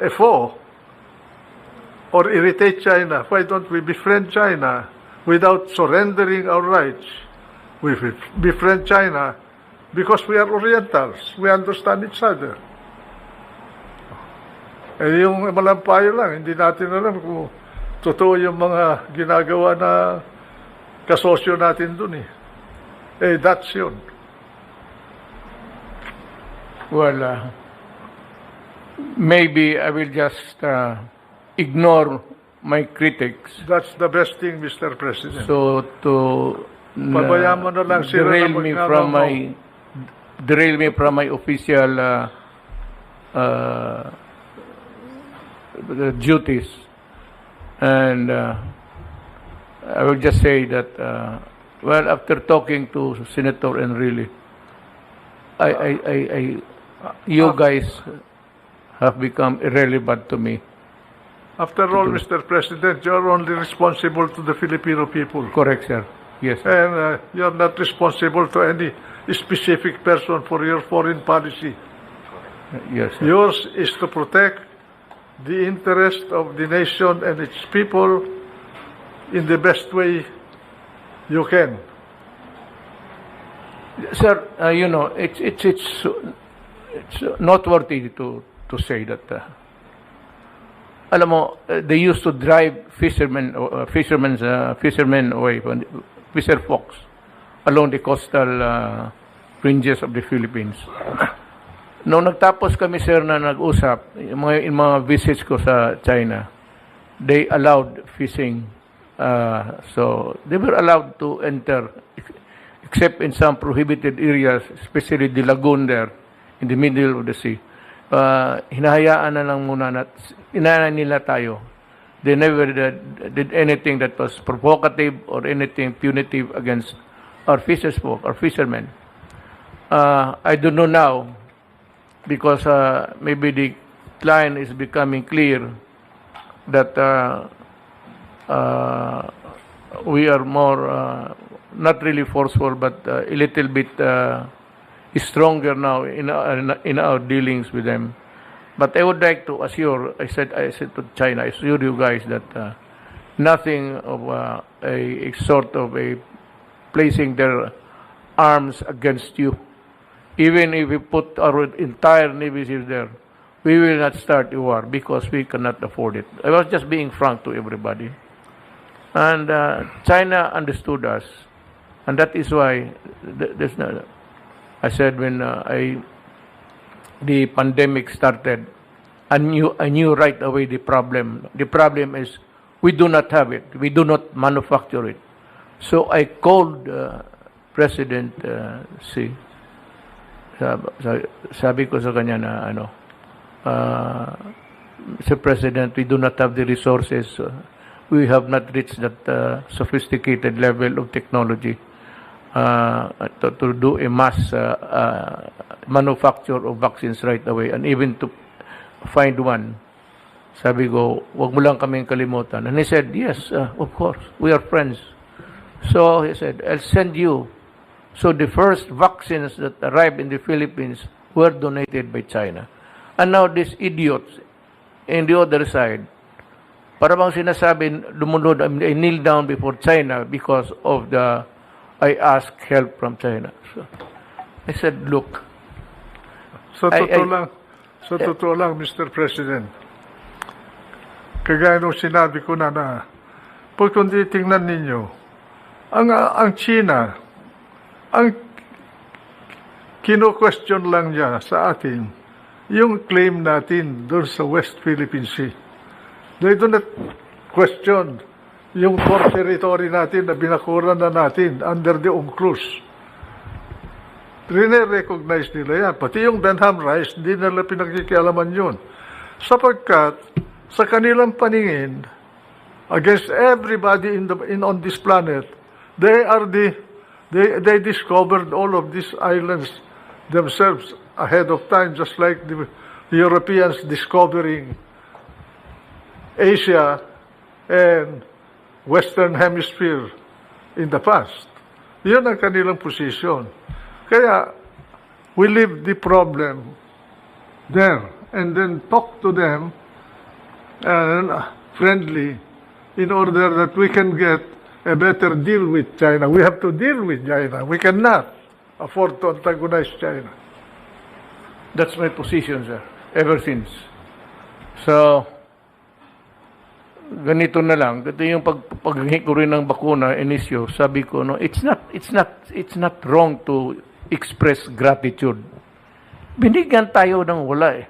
a foe or irritate China, why don't we befriend China without surrendering our rights? We befriend China because we are Orientals. We understand each other. Eh, yung malampayo lang, hindi natin alam kung totoo yung mga ginagawa na kasosyo natin dun eh. Eh, that's yun. Well, maybe I will just ignore my critics. That's the best thing, Mr. President. So to Pabayaan mo na lang sila na derail me from my official duties. And I will just say that, well, after talking to Senator Enrile, you guys have become irrelevant to me. After all, Mr. President, you're only responsible to the Filipino people. Correct, sir. Yes, sir. And you're not responsible to any specific person for your foreign policy. Yes, sir. Yours is to protect the interest of the nation and its people in the best way you can. Sir, you know, it's noteworthy to say that, alam mo, they used to drive fishermen away, fisher folks, along the coastal ranges of the Philippines. Nung nagtapos kami, sir, na nag-usap, in mga visits ko sa China, they allowed fishing. So, they were allowed to enter, except in some prohibited areas, especially the lagoon there, in the middle of the sea. Hinahayaan na lang muna inaanan nila tayo. They never did anything that was provocative or anything punitive against our fisherfolk, our fishermen. I don't know now, because maybe the line is becoming clear that we are more, not really forceful, but a little bit stronger now in our dealings with them. But I would like to assure, I said to China, I assure you guys that nothing of a sort of a placing their arms against you. Even if we put our entire Navy ships there, we will not start a war because we cannot afford it. I was just being frank to everybody. And China understood us. And that is why there's no, I said when the pandemic started, I knew right away the problem. The problem is we do not have it. We do not manufacture it. So I called President Xi. Sabi ko sa kanya na Mr. President, we do not have the resources. We have not reached that sophisticated level of technology to do a mass manufacture of vaccines right away, and even to find one. Sabi ko, wag mo lang kaming kalimutan. And he said, yes, of course, we are friends. So he said, I'll send you. So the first vaccines that arrived in the Philippines were donated by China. And now these idiots in the other side, para bang sinasabi, lumunod, I kneel down before China because of I asked help from China. So I said, look. Sa totoo lang, Mr. President, kagaya nung sinabi ko na pag kung titingnan ninyo, ang China, ang kino-question lang niya sa atin, yung claim natin doon sa West Philippine Sea. They do not question yung port territory natin na binakuran na natin under the UNCLOS. Rine-recognize nila yan. Pati yung Benham Rice, hindi nila pinagkikialaman yun. Sapagkat sa kanilang paningin, against everybody on this planet, they discovered all of these islands themselves ahead of time, just like the Europeans discovering Asia and Western Hemisphere in the past. Yun ang kanilang position. Kaya, we leave the problem there and then talk to them friendly in order that we can get a better deal with China. We have to deal with China. We cannot afford to antagonize China. That's my position, sir, ever since. So, ganito na lang. Ito yung paghingi ko rin ng bakuna, inisyo, sabi ko, no, it's not wrong to express gratitude. Binigyan tayo ng wala eh.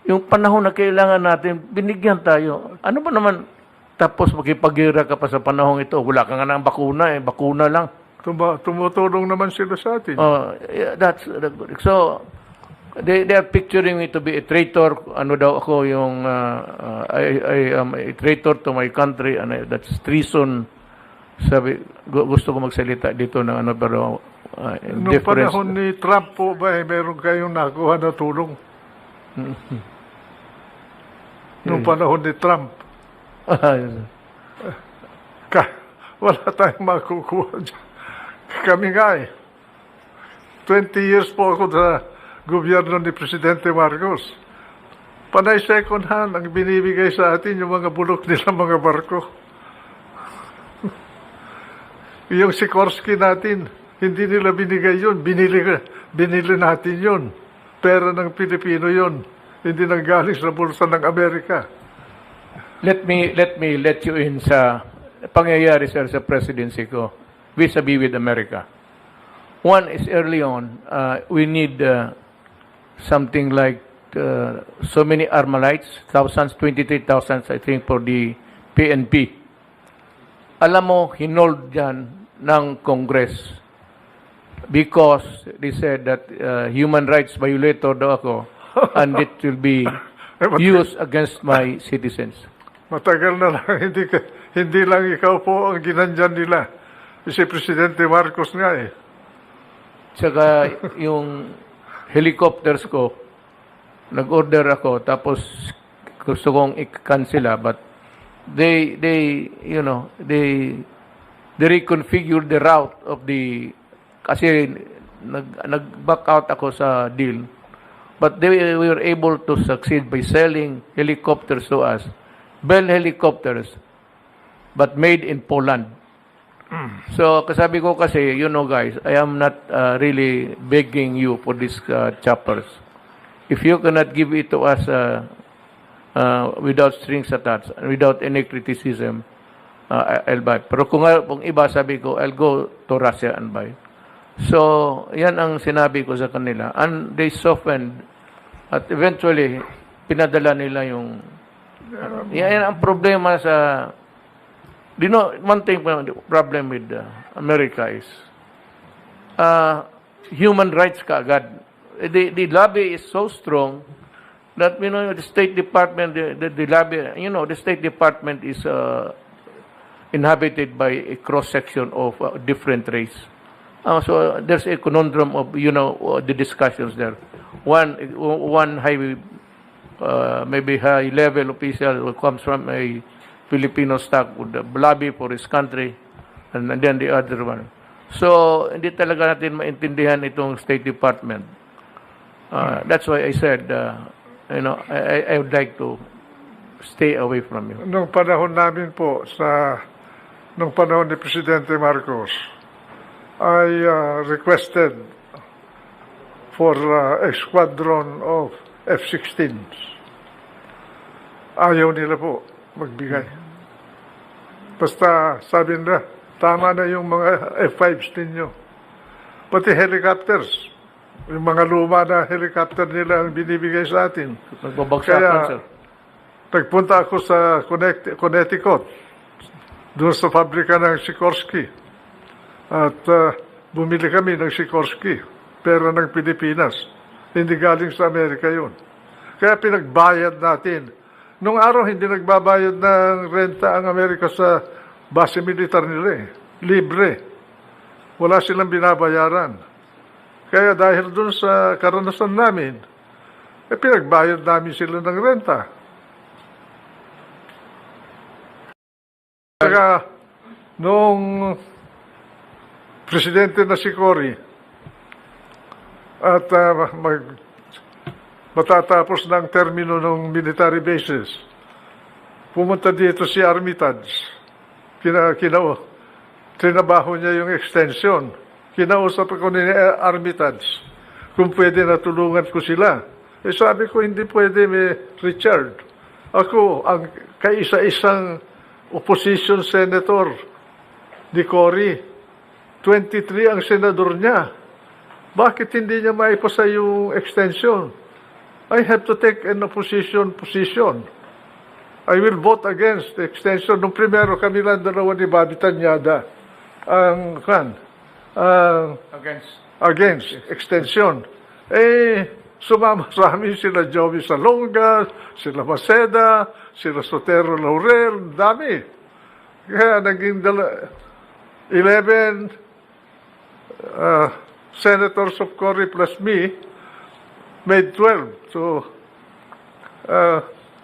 Yung panahon na kailangan natin, binigyan tayo. Ano ba naman, tapos makipagira ka pa sa panahon ito, wala ka nga ng bakuna eh, bakuna lang. Tumutulong naman sila sa atin. Yeah, that's so They are picturing me to be a traitor. Ano daw ako yung I am a traitor to my country and that's treason. Sabi gusto ko magsalita dito ng ano pero Noong panahon ni Trump po ba, meron kayong nakuha na tulong? Noong panahon ni Trump, wala tayong makukuha dyan. Kami nga eh. 20 years po ako sa gobyerno ni Presidente Marcos. Panay second hand ang binibigay sa atin yung mga bulok nila mga barko. Yung Sikorsky natin, hindi nila binigay yun. Binili natin yun. Pera ng Pilipino yun. Hindi nanggaling sa bulsa ng Amerika. Let me let you in sa pangyayari sir sa presidency ko vis-a-vis with America. One is early on, we need something like so many Armalites, thousands, 23,000 I think for the PNP. Alam mo, hinold yan ng Congress because they said that human rights violator daw ako and it will be used against my citizens. Matagal na lang, hindi lang ikaw po ang ginandyan nila. Si Presidente Marcos nga eh. Tsaka yung helicopters ko, nag-order ako, tapos gusto kong i-cancela, but they reconfigure the route of the, kasi nag-back out ako sa deal, but they were able to succeed by selling helicopters to us, Bell helicopters, but made in Poland. So, kasabi ko kasi, you know guys, I am not really begging you for these choppers. If you cannot give it to us without strings attached, and without any criticism, I'll buy. Pero kung iba, sabi ko, I'll go to Russia and buy. So, yan ang sinabi ko sa kanila. And they softened. At eventually, pinadala nila yung... yan ang problema sa... You know, one thing, the problem with America is human rights kaagad. The lobby is so strong that, you know, the State Department, the lobby, you know, the State Department is inhabited by a cross-section of different race. So there's a conundrum of, you know, the discussions there. One high, maybe high-level official who comes from a Filipino stock would lobby for his country, and then the other one. So, hindi talaga natin maintindihan itong State Department. That's why I said, you know, I would like to stay away from you. Nung panahon namin po, nung panahon ni Presidente Marcos, I requested for a squadron of F-16s. Ayaw nila po magbigay. Basta sabi nila, tama na yung mga F-5s ninyo. Pati helicopters, yung mga luma na helicopter nila ang binibigay sa atin. Nagbabagsakan, sir. Nagpunta ako sa Connecticut, doon sa pabrika ng Sikorsky. At bumili kami ng Sikorsky, pera ng Pilipinas. Hindi galing sa Amerika yun. Kaya pinagbayad natin. Nung araw, hindi nagbabayad ng renta ang Amerika sa base militar nila eh. Libre. Wala silang binabayaran. Kaya dahil dun sa karanasan namin, pinagbayad namin sila ng renta. Kaya, nung presidente na si Cory, at matatapos ng termino ng military bases, pumunta dito si Armitage. Trinabaho niya yung extension. Kinausap ako ni Armitage kung pwede na tulungan ko sila. Sabi ko, hindi pwede, Richard. Ako, ang kaisa-isang opposition senator ni Cory. 23 ang senador niya. Bakit hindi niya maipasa yung extension? I have to take an opposition position. I will vote against the extension. Nung primero kami lang dalawa ni Bobby Tanyada against extension. sumama sa amin sila Joey Salonga, sila Maceda, sila Sotero Laurel, dami. Kaya naging 11 senators of Cory plus me made 12 to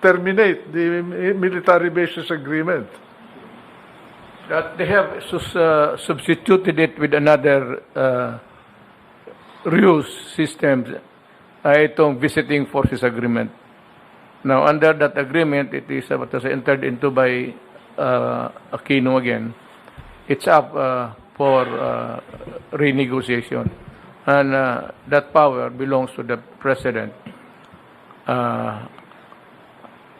terminate the military bases agreement. That they have substituted it with another ruse system, itong visiting forces agreement. Now, under that agreement, it is entered into by Aquino again. It's up for renegotiation. And that power belongs to the president.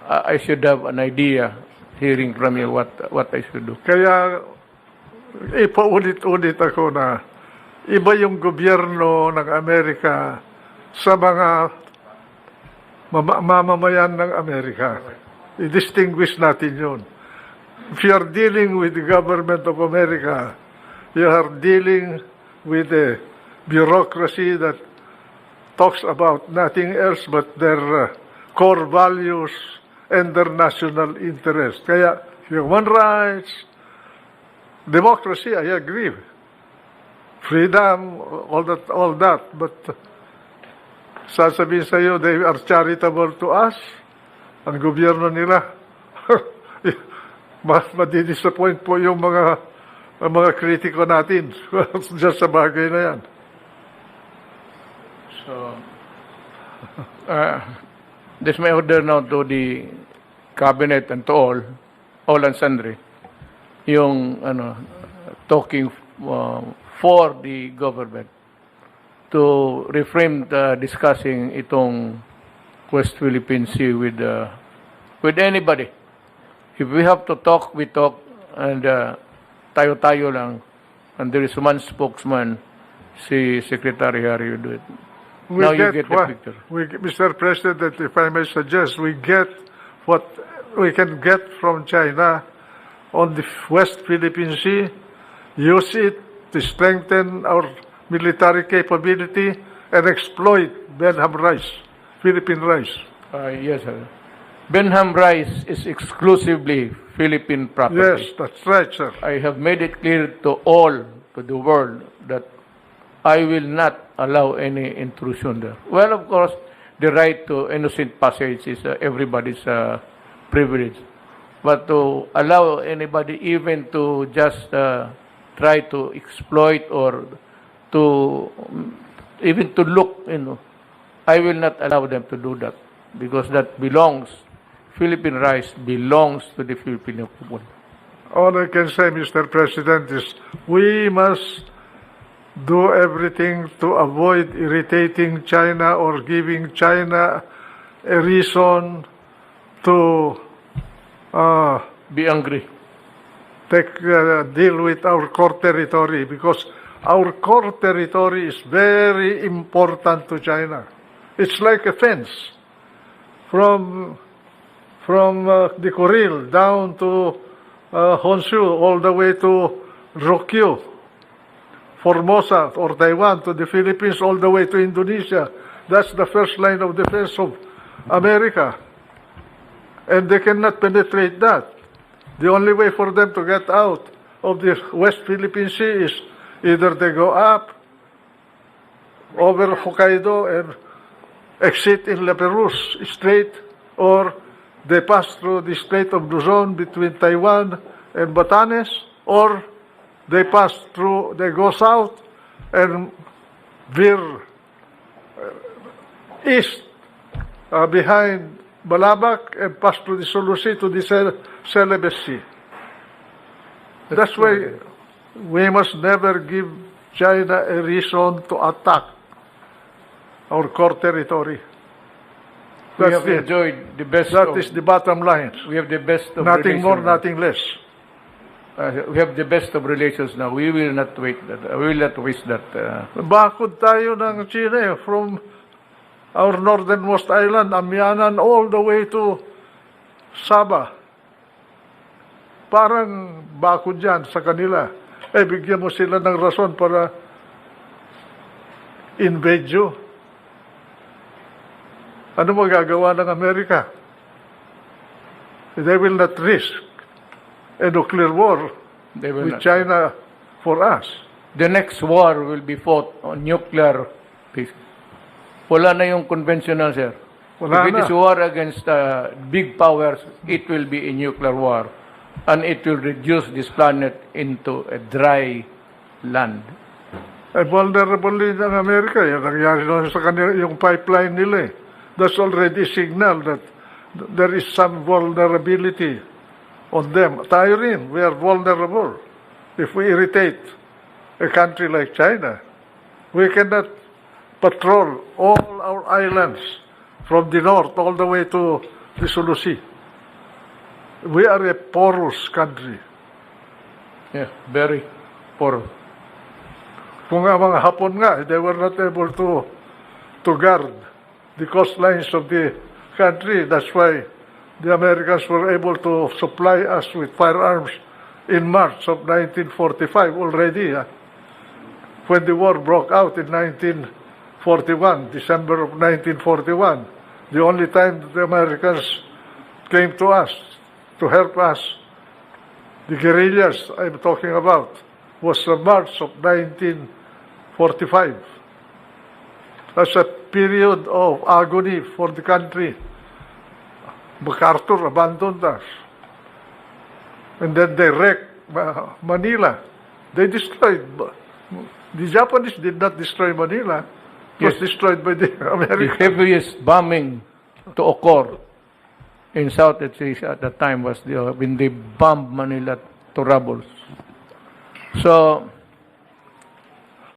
I should have an idea, hearing from you, what I should do. Kaya ipaulit-ulit ako na iba yung gobyerno ng Amerika sa mga mamamayan ng Amerika. I-distinguish natin yun. If you are dealing with the government of America, you are dealing with a bureaucracy that talks about nothing else but their core values and their national interest. Kaya human rights, democracy, I agree. Freedom, all that. But sasabihin sa iyo, they are charitable to us. Ang gobyerno nila, madidisappoint po yung mga kritiko natin just sa bagay na yan. So, this may order now to the cabinet and to all and sundry, yung talking for the government to refrain discussing itong West Philippine Sea with anybody. If we have to talk, we talk, and tayo-tayo lang, and there is one spokesman, si Secretary Harry will do it. Now you get the picture. Mr. President, if I may suggest, we get what we can get from China on the West Philippine Sea, use it to strengthen our military capability and exploit Benham rice, Philippine rice. Yes, sir. Benham rice is exclusively Philippine property. Yes, that's right, sir. I have made it clear to the world, that I will not allow any intrusion there. Well, of course, the right to innocent passage is everybody's privilege. But to allow anybody even to just try to exploit or to even to look, I will not allow them to do that, because that Philippine rice belongs to the Filipino people. All I can say, Mr. President, is we must do everything to avoid irritating China or giving China a reason to Be angry. deal with our core territory, because our core territory is very important to China. It's like a fence from the Kuril down to Honshu, all the way to Ryukyu, Formosa or Taiwan, to the Philippines, all the way to Indonesia. That's the first line of defense of America. And they cannot penetrate that. The only way for them to get out of the West Philippine Sea is either they go up over Hokkaido and exit in La Perouse Strait, or they pass through the Strait of Luzon between Taiwan and Batanes, or they go south and veer east behind Balabac and pass through the Sulu Sea to the Celebes Sea. That's why we must never give China a reason to attack our core territory. We have enjoyed the best. That is the bottom line. We have the best of Nothing more, relations. nothing less. We have the best of relations now. We will not wait that. We will not waste that. Bakod tayo ng China from our northernmost island, Amianan, all the way to Sabah. Parang bakod yan sa kanila. Bigyan mo sila ng rason para invade you. Ano magagawa ng Amerika? They will not risk a nuclear war They will with not. China for us. The next war will be fought on nuclear basis. Wala na yung conventional, sir. Wala If it na. is war against big powers, it will be a nuclear war. And it will reduce this planet into a dry land. Vulnerable din ang Amerika. Yung nangyari doon sa kanila, yung pipeline nila. That's already a signal that there is some vulnerability on them. Tayo rin, we are vulnerable. If we irritate a country like China, we cannot patrol all our islands from the north all the way to the Sulu Sea. We are a porous country. Yeah, very poor. Kung nga mga Hapon nga, they were not able to guard the coastlines of the country. That's why the Americans were able to supply us with firearms in March of 1945 already. When the war broke out in 1941, December of 1941, the only time that the Americans came to us to help us, the guerrillas I'm talking about, was the March of 1945. That's a period of agony for the country. MacArthur abandoned us. And then they wrecked Manila. They destroyed. The Japanese did not destroy Manila. It was Yes. destroyed by the The Americans. heaviest bombing to occur in Southeast Asia at that time was when they bombed Manila to rubble. So,